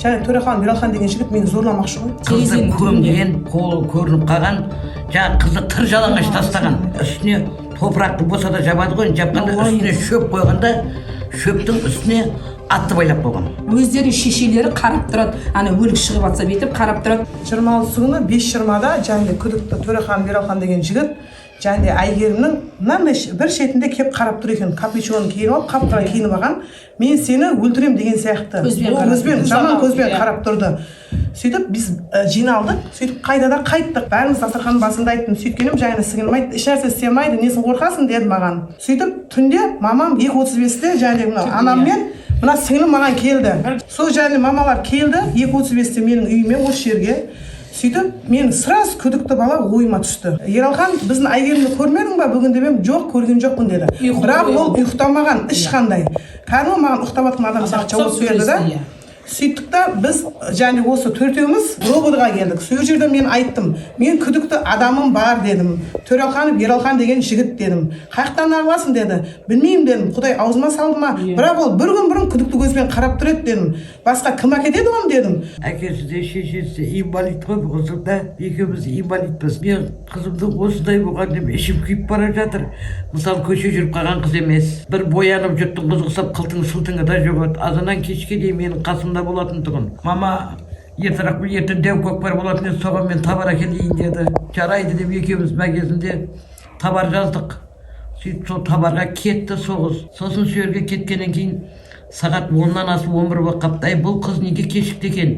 және Төрехан Мералхан деген жігіт мені зорламақшы ғой. Қызды көмген, қолы көрініп қалған, жаңағы қызды тыр жалаңаш тастаған. Үстіне топырақты болса да жабады ғой, жапқанда үстіне шөп қойғанда, шөптің үстіне атты байлап қойған. Өздері шешелері қарап тұрады, ана өлік шығып жатса бүйтіп қарап тұрады. 26 күні 5:20-да және күдікті Төрехан Мералхан деген жігіт және Әйгерімнің мынандай бір шетінде кеп қарап тұр екен. Капюшонын киініп алып, қап-қара киініп алған. Мен сені өлтірем деген сияқты. Көзбен, жаман көзбен қарап тұрды. Сөйтіп біз жиналдық, сөйтіп қайда қайттық. Бәріміз дастарханның басында айттым. Сөйткенім жайына сіңілім айтты, ешнәрсе істемейді, несін қорқасың деді маған. Сөйтіп түнде мамам 2:35-те және анаммен мына сіңілім маған келді. Сол және мамалар келді 2:35-те менің үйіме осы жерге. Сөйтіп мен сразу күдікті бала ойыма түсті. Ералхан, біздің Әйгерімді көрмедің ба бүгін демем, жоқ, көрген жоқпын деді. Бірақ ол ұйықтамаған ешқандай. Кәдімгі маған ұйықтап жатқан адам сияқты жауап берді да. Сөйттік та біз және осы төртеуміз роботға келдік. Сол жерде мен айттым, мен күдікті адамым бар дедім. Төрелхан Ералхан деген жігіт дедім. Қаяқтан арыласың деді. Білмеймін дедім. Құдай аузыма салды ма? Бірақ ол бір күн бұрын күдікті көзбен қарап тұр еді дедім. Басқа кім әкетеді оны дедім. Әкесі де шешесі де инвалид қой, осында екеуміз инвалидпіз. Мен қызымның осындай болған деп ішім күйіп бара жатыр. Мысалы көше жүріп қалған қыз емес. Бір боянып жұрттың қызы ұқсап қылтың сылтыңы да жоқ. Азаннан кешке дейін менің қасымда болатын тұғын. Мама ертең дәу көкпар болатын еді, соған мен табар әкелейін деді. Жарайды деп екеуміз мәгезінде табар жаздық. Сөйтіп сол табарға кетті соғыз. Сосын сол жерге кеткеннен кейін сағат 10-нан асып 11 болып қапты. Бұл қыз неге кешікті екен?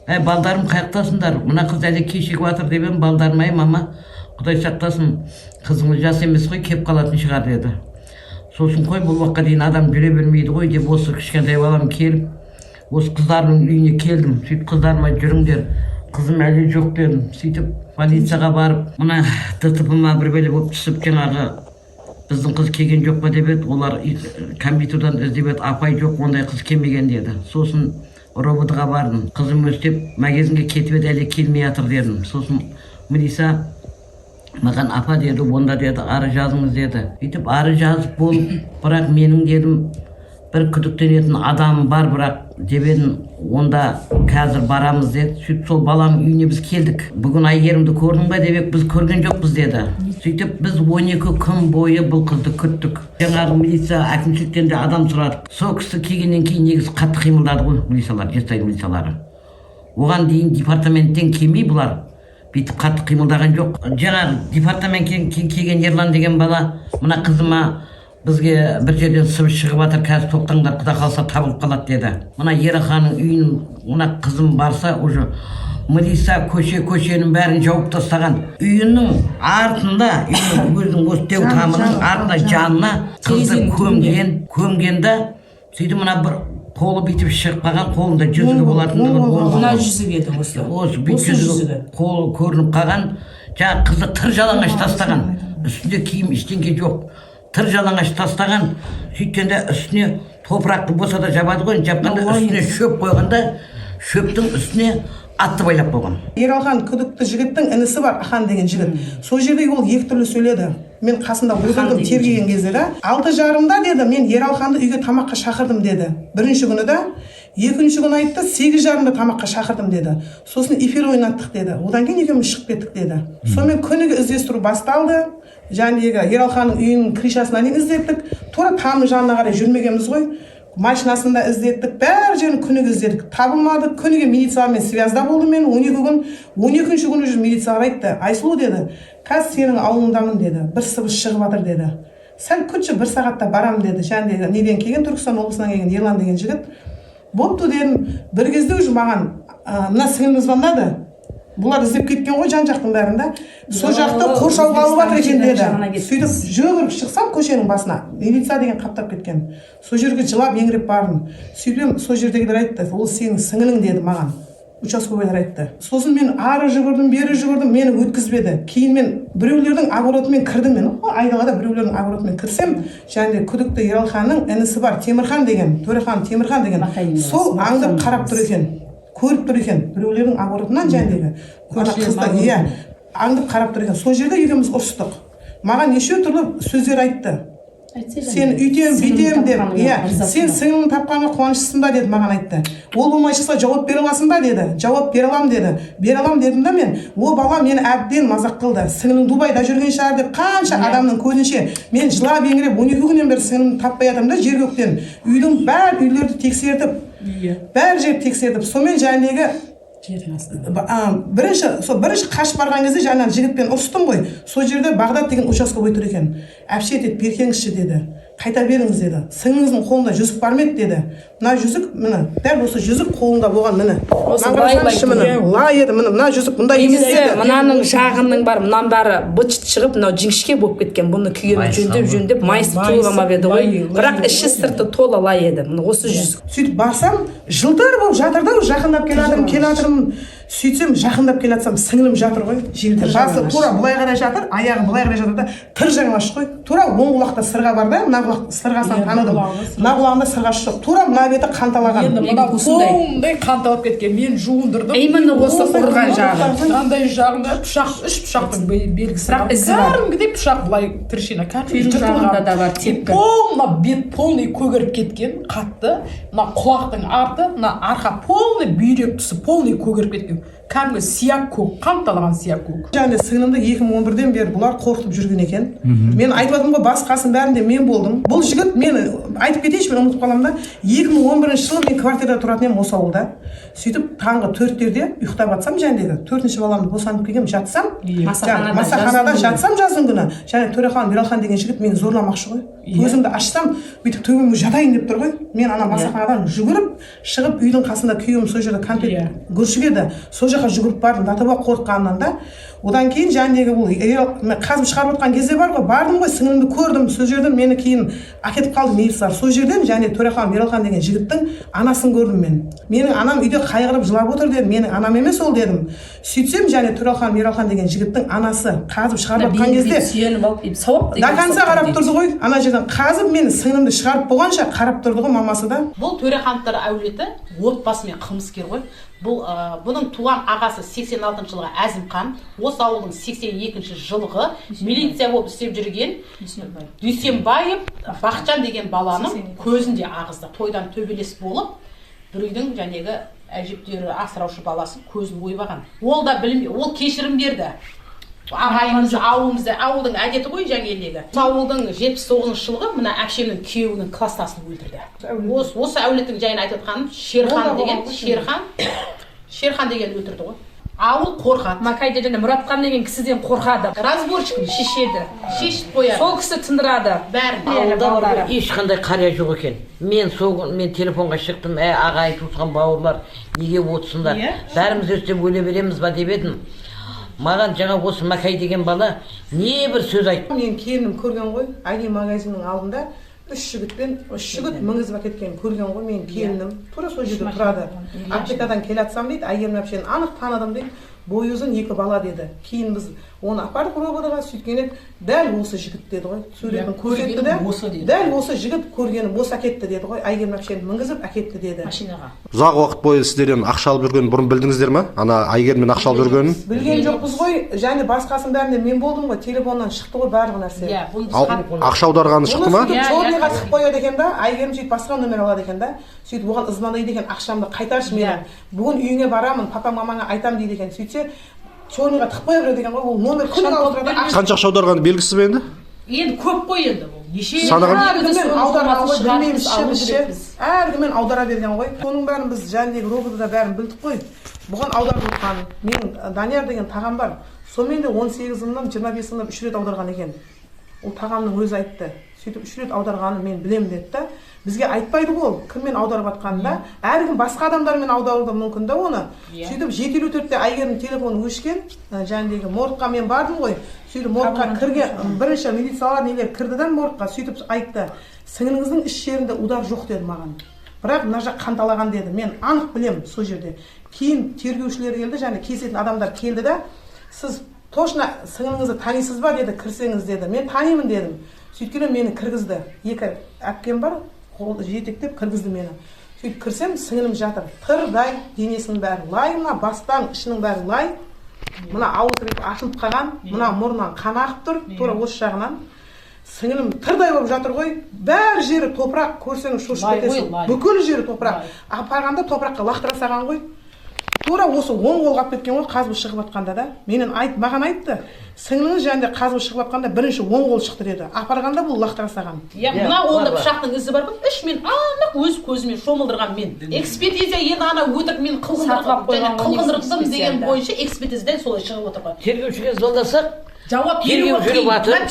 Балдарым қаяқтасыңдар? Мына қыз әлі кешігіп жатыр деп едім, балдарым мама, Құдай сақтасын, қызыңыз жас емес қой, кеп қалатын шығар деді. Сосын қой бұл уақытқа дейін адам жүре бермейді ғой деп осы кішкентай балам келіп, осы қыздарының үйіне келдім. Сөйтіп қыздарыма жүріңдер, қызым әлі жоқ дедім. Сөйтіп полицияға барып, мына ДТП-ма бір бәле болып түсіп, жаңағы біздің қыз келген жоқ па деп еді. Олар компьютердан іздеп еді, апай жоқ, ондай қыз келмеген деді. Сосын роботға бардым. Қызым өстеп магазинге кетіп еді, әлі келмей жатыр дедім. Сосын милиция маған апа деді, онда деді ары жазыңыз деді. Сөйтіп ары жазып болып, бірақ менің дедім бір күдіктенетін адам бар, бірақ деп едім, онда қазір барамыз деді. Сөйтіп сол баланың үйіне біз келдік. Бүгін Әйгерімді көрдің ба деп біз көрген жоқпыз деді. Сөйтіп біз 12 күн бойы бұл қызды күттік. Жаңағы милиция әкімшіліктен де адам сұрадық. Сол кісі келгеннен кейін негізі қатты қимылдады ғой милициялар, Жезтай милициялары. Оған дейін департаменттен келмей бұлар бүйтіп қатты қимылдаған жоқ. Жаңағы департаменттен келген Ерлан деген бала, мына қызыма бізге бір жерден сыбыс шығып жатыр, қазір тоқтаңдар, құда қалса табылып қалады деді. Мына Ераханның үйін, мына қызым барса, уже милиция көшенің бәрін жауып тастаған. Үйінің артында, өзінің осы деу тамының артында жанына қызды көмгенде, сөйтіп мына бір қолы бүйтіп шығып қалған, қолында жүзігі болатындығын. Мына жүзігі еді осы. Осы жүзігі қолы көрініп қалған, жаңағы қызды тыр жалаңаш тастаған. Үстінде киім ештеңе жоқ. Тыр жалаңаш тастаған, сөйткенде үстіне топырақты болса да жабады ғой, жапқанда үстіне шөп қойғанда, шөптің үстіне атты байлап қойған. Ералхан күдікті жігіттің інісі бар, Ахан деген жігіт. Сол жерде ол екі түрлі сөйледі. Мен қасында отырдым тергеген кезде де. 6:30-да деді, мен Ералханды үйге тамаққа шақырдым деді. Бірінші күні да, екінші күні айтты, 8:30-да тамаққа шақырдым деді. Сосын эфир ойнаттық деді. Одан кейін екеуміз шығып кеттік деді. Сонымен күніге іздестіру басталды. Жаңағы Ералханның үйінің крышасына дейін іздеттік. Тура тамның жанына қарай жүрмегенбіз ғой. Машинасында іздеттік, бәр жерін күніге іздедік. Табылмады. Күніге милициямен связда болдым мен 12 күн. 12-ші күні жүр милицияға айтты. Айсұлу деді, қазір сенің ауылыңдамын деді. Бір сыбыс шығып жатыр деді. Сәл күтші, 1 сағатта барам деді. Және неден келген, Түркістан облысынан келген Ерлан деген жігіт. Бопты дедім. Bir кезде уже маған мына сіңілім звондады. Бұлар іздеп кеткен ғой жан жақтың бәрінде. Сол жақты қоршауға алып жатыр екен деді. Сөйтіп жүгіріп шықсам көшенің басына, милиция деген қаптап кеткен. Сол жерге жылап еңіреп бардым. Сөйтіп сол жердегілер айтты, ол сенің сіңілің деді маған. Участковыйлар айтты. Сосын мен ары жүгірдім, бері жүгірдім, мені өткізбеді. Кейін мен біреулердің огородымен кірдім мен. Айдалада біреулердің огородымен кірсем, және күдікті Ералханның інісі бар, Темірхан деген, Төрехан Темірхан деген. Сол аңдып қарап тұр екен. Көріп тұр екен, біреулердің огородынан жәндегі. Қызды, аңдып қарап тұр екен. Сол жерде екеуміз ұрыстық. Маған неше түрлі сөздер айтты. сен үйтем бүйтем деп, сен сіңлің тапқанға қуаныштысың ба деді, маған айтты. Ол болмай шықса жауап бере аласың ба деді. Жауап бере алам деді. Бере алам дедім да мен. О бала мені әбден мазақ қылды. Сіңлің Дубайда жүрген шығар деп қанша адамның көзінше мен жылап еңіреп 12 күннен бері сіңлімді таппай жатырмын да жер көктен. Үйдің бәр үйлерді тексертіп, бәр жерді тексертіп, сонымен жәндегі бірінші қашып барған кезде жаңағы жігітпен ұрыстым ғой. Сол жерде Бағдат деген участка бой тұр екен. Әпше деді, беркеңізші деді. Қайта беріңіз деді. Сіңліңіздің қолында жүзік бар ма еді деді. Мына жүзік, міне, дәл осы жүзік қолында болған, міне. Лай еді, міне, мына жүзік мұндай емес еді. Мынаның жағының бар, мынан бәрі быт-шыт шығып, мынау жіңішке болып кеткен. Бұны күйені жөндеп, майысы толғамап еді ғой. Бірақ іші сырты тола лай еді. Міне осы жүзік. Сөйтіп барсам, жылдар болып жатыр да, жақындап келатырмын. Сөйтсем, жақындап келатсам, сіңлім жатыр ғой, жерде. Басы тура былай қарай жатыр, аяғы былай қарай жатыр да, тыр жаңаш қой. Тура оң құлақта сырға бар да, мына құлақ сырғасынан таныдым. Мына құлағында сырға жоқ. Тура мына беті қанталаған. Енді мына қолымдай қанталап кеткен. Мен жуындырдым. Именно осы ұрған жағы. Мынандай жағында пышақ, 3 пышақтың белгісі бар. Кәдімгідей пышақ былай трещина. Жағында да бар тепкі. Мына бет полный көгеріп кеткен, қатты. Мына құлақтың арты, мына арқа полный бүйрек тұсы полный көгеріп кеткен. Кәдімгі сияқ көк, қанталаған сияқ көк. Және сіңлімді 2011-ден бері бұлар қорқытып жүрген екен. Мен айтып жатырмын ғой, басқасын бәрінде мен болдым. Бұл жігіт, мен айтып кетейінші, мен ұмытып қаламын да, 2011 жылы мен квартирада тұратын едім осы ауылда. Сөйтіп таңғы 4-терде ұйықтап жатсам, жәндегі 4-ші баламды босанып келгем, жатсам, масаханада жатсам жаздың күні. Және Төрехан Мералхан деген жігіт мені зорламақшы ғой. Көзімді ашсам, бүйтіп төбеме жатайын деп тұр ғой. Мен ана масаханадан жүгіріп шығып, үйдің қасында күйеуім сол жерде конфет көршігеді. Сол жаққа жүгіріп бардым, датаба қорыққаннан да. Одан кейін жәндегі бұл қазып шығарып отқан кезде бар ғой, бардым ғой, сіңлімді көрдім. Сол жерден мені кейін әкетіп қалды милициялар. Сол жерден және Төрехан Мералхан деген жігіттің анасын көрдім мен. Менің анам үйде қайғырып жылап отыр дедім. Менің анам емес ол дедім. Сөйтсем және Төрехан Мералхан деген жігіттің анасы қазып шығарып отқан кезде до конца қарап тұрды ғой. Ана жерден қазып мені сіңлімді шығарып болғанша қарап тұрды ғой мамасы да. Бұл Төрехановтар әулеті отбасымен қылмыскер ғой. Бұның туған ағасы 86 жылғы Әзімхан, осы ауылдың 82 жылғы милиция болып істеп жүрген Дүйсенбаев Бақытжан деген баланың көзінде ағызды. Тойдан төбелес болып, бір үйдің жәнегі әжептері асыраушы баласын көзін ойбаған. Ол да білінбей, ол кешірім берді. Ағайымыз, ауылдың әдеті ғой жаңелдегі. Ауылдың 79 жылғы мына әпшемнің күйеуінің кластасын өлтірді. Осы әулеттің жайын айтып отқаным, Шерхан деген өлтірді ғой. Ауыл қорқады. Макайда және Мұратхан деген кісіден қорқады. Разборчикін шешеді, шешіп қояды. Сол кісі тындырады. Бәрін. Ешқандай қария жоқ екен. Мен телефонға шықтым, ағай туысқан бауырлар неге отсыңдар? Бәріміз өстіп өле береміз ба деп едім. Маған жаңа осы Макай деген бала не бір сөз айтты. Мен келінім көрген ғой, Айли магазинінің алдында 3 жігіт мінгізіп әкеткен көрген ғой, мен келінім. Тура сол жерде тұрады. Аптекадан келатсам дейді, Айгерім әпшені анық таныдым дейді. Бойы ұзын 2 бала деді. Кейін біз оны апарып рободаға сөйткенде дәл осы жігіт деді ғой. Суретін көрсетті де, дәл осы жігіт көргенім осы әкетті деді ғой. Айгерім әпшені мінгізіп әкетті деді. Машинаға. Ұзақ уақыт бойы сіздерден ақша алып жүргенін бұрын білдіңіздер ме? Ана Айгеріммен ақша алып жүргенін? Білген жоқпыз ғой. Және басқасын бәрінде мен болдым ғой. Телефоннан шықты ғой барлық нәрсе. Ақша аударғаны шықты ма? Чорныйға шығып қояды екен да, Айгерім сөйтіп басқа номер алады екен да. Сөйтіп оған звондайды екен, ақшамды қайтаршы мені. Бүгін үйіңе барамын, папаң мамаңа айтам дейді екен. Сөйтсе Чорныйға тықпай береді екен ғой. Ол номер күн ауыстырады. Қанша ақша аударғаны белгісіз бе енді? Енді көп қой енді бұл. Неше әркіммен аударған ғой, білмейміз, әркіммен аудара берген ғой. Соның бәрін біз жәндегі роботада бәрін білдік қой. Бұған аударып отқанын. Мен Данияр деген тағам бар. Сонымен де 18-ымнан 25-ымнан 3 рет аударған екен. Ол тағамның өзі айтты. Сөйтіп 3 рет аударғанын мен білем деді да. Бізге айтпайды ол, кіммен аударып атқанында. Әркім басқа адамдармен аударуы мүмкін да оны. Сөйтіп 754-те Айгерімнің телефоны өшкен, жәндегі моргқа мен бардым ғой. Сөйтіп моргқа кірген, бірінші милициялар нелер кірді моргқа, сөйтіп айтты. Сіңліңіздің іш жерінде удар жоқ деді маған. Бірақ мына жақ қанталаған деді. Мен анық білем сол жерде. Кейін тергеушілер келді, және кесетін адамдар келді да, сіз точно сіңліңізді танисыз ба деді, кірсеңіз деді. Мен танимын дедім. Сөйткенде мені кіргізді. 2 әпкем бар, қолды жетектеп кіргізді мені. Сөйтіп кірсем, сіңлім жатыр. Тырдай, денесінің бәрі лай, мына бастан ішінің бәрі лай. Мына ауыз ашылып қалған, мына мұрнынан қан ағып тұр, тура осы жағынан. сіңілім тырдай болып жатыр ғой, бәр жері топырақ, көрсеңіз шошып кетесің. Бүкіл жері топырақ. Апарғанда топыраққа лақтыра салған ғой. Тура осы 10 қол қалып кеткен ғой, қазбы шығып жатқанда да. Маған айтты. Сіңіліңіз және қазбы шығып жатқанда бірінші 10 қол шықты деді. Апарғанда бұл лақтыра салған. Мына қолда пышақтың ізі бар ғой. Үш мен анық өз көзімен шомылдырған мен. Экспертиза енді ана өтірік мен қылғындырдым деген бойынша экспертизадан солай шығып отыр ғой. Тергеушіге звондасақ, Жауап тергеу жүріп жатыр,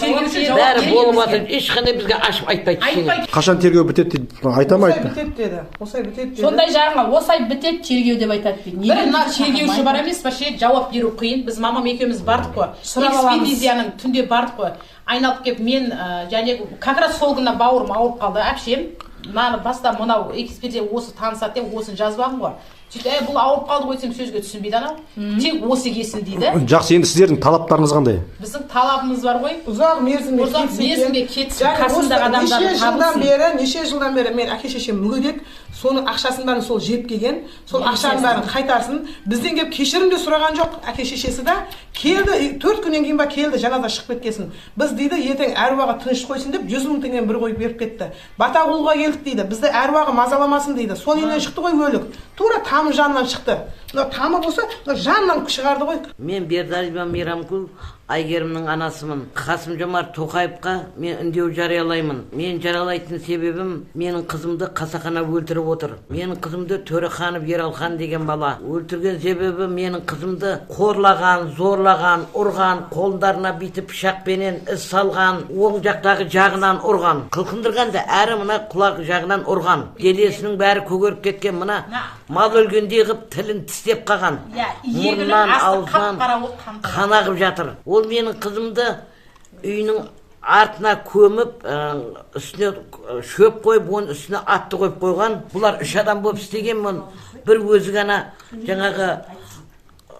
бәрі болып жатыр, ешқандай бізге ашып айтпайды ештеңе. Қашан тергеу бітеді дейді, айта ма айтты? Бітеді деді. Осылай бітеді деді. Сондай жағыңа осылай бітеді тергеу деп айтады дейді. Бір мына тергеуші бар емес, вообще жауап беру қиын. Біз мамам екеуміз бардық қой. Экспедицияның түнде бардық қой. Айналып келіп мен және как раз сол күні бауырым ауырып қалды, әпшем. Мынаны баста мынау экспедиция осы танысады деп осын жазбағым ғой. Сөйтіп, бұл ауырып қалды ғой десем сөзге түсінбейді анау. Тек осы кесін дейді. Жақсы, енді сіздердің талаптарыңыз қандай? Біздің талабымыз бар ғой. Ұзақ мерзімге кетсін. Қасындағы адамдар табылсын. Неше жылдан бері мен әке-шешем мүгедек, соның ақшасын бәрін сол жеп келген, сол ақшаның бәрін қайтарсын. Бізден келіп кешірім де сұраған жоқ, әке-шешесі да келді, 4 күннен кейін ба келді, жаназа шығып кеткесін. Біз дейді, ертең әруаға тыныш қойсын деп 100 000 теңгені бір қойып беріп кетті. Батағұлға келдік дейді, бізді әруаға мазаламасын дейді. Сол үйінен шықты ғой өлік. Тура тамы жанынан шықты. Тамы болса, жанынан шығарды ғой. Мен Бердалиева Мейрамкүл, Айгерімнің анасымын. Қасым-Жомарт Тоқаевқа мен үндеу жариялаймын. Мен жариялайтын себебім, менің қызымды қасақана өлтіріп отыр. Менің қызымды Төреханов Ералхан деген бала өлтірген себебі, менің қызымды қорлаған, зорлаған, ұрған, қолдарына бүйтіп пышақпенен із салған, оң жақтағы жағынан ұрған. Қылқындырғанда әрі мына құлақ жағынан ұрған. Денесінің бәрі көгеріп кеткен, мына мал өлгендей қып тілін тістеп қалған. Мұрнынан, аузынан қан ағып жатыр. Ол менің қызымды үйінің артына көміп, үстіне шөп қойып, оның үстіне атты қойып қойған. Бұлар 3 адам болып істеген, бір өзі ғана жаңағы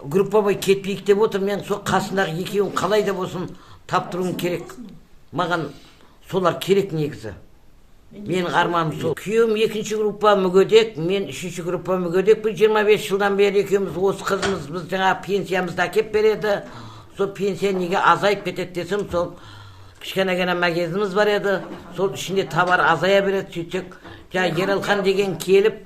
группабай кетпейік деп отыр. Мен сол қасындағы екеуін қалай да болсын таптыруым керек. Маған солар керек негізі. Менің арманым сол. Күйеуім 2-ші группа мүгедек, мен 3-ші группа мүгедек. Бұл 25 жылдан бері екеуміз осы қызымыз біз жаңа пенсиямызды әкеп береді. Сол пенсия неге азайып кетеді десем, сол кішкене ғана магазиніміз бар еді. Сол ішінде товар азая береді. Сөйтсек, Ералхан деген келіп,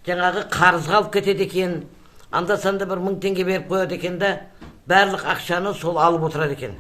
жаңағы қарызға алып кетеді екен. Анда-санда бір 1000 теңге беріп қояды екен де, барлық ақшаны сол алып отырады екен.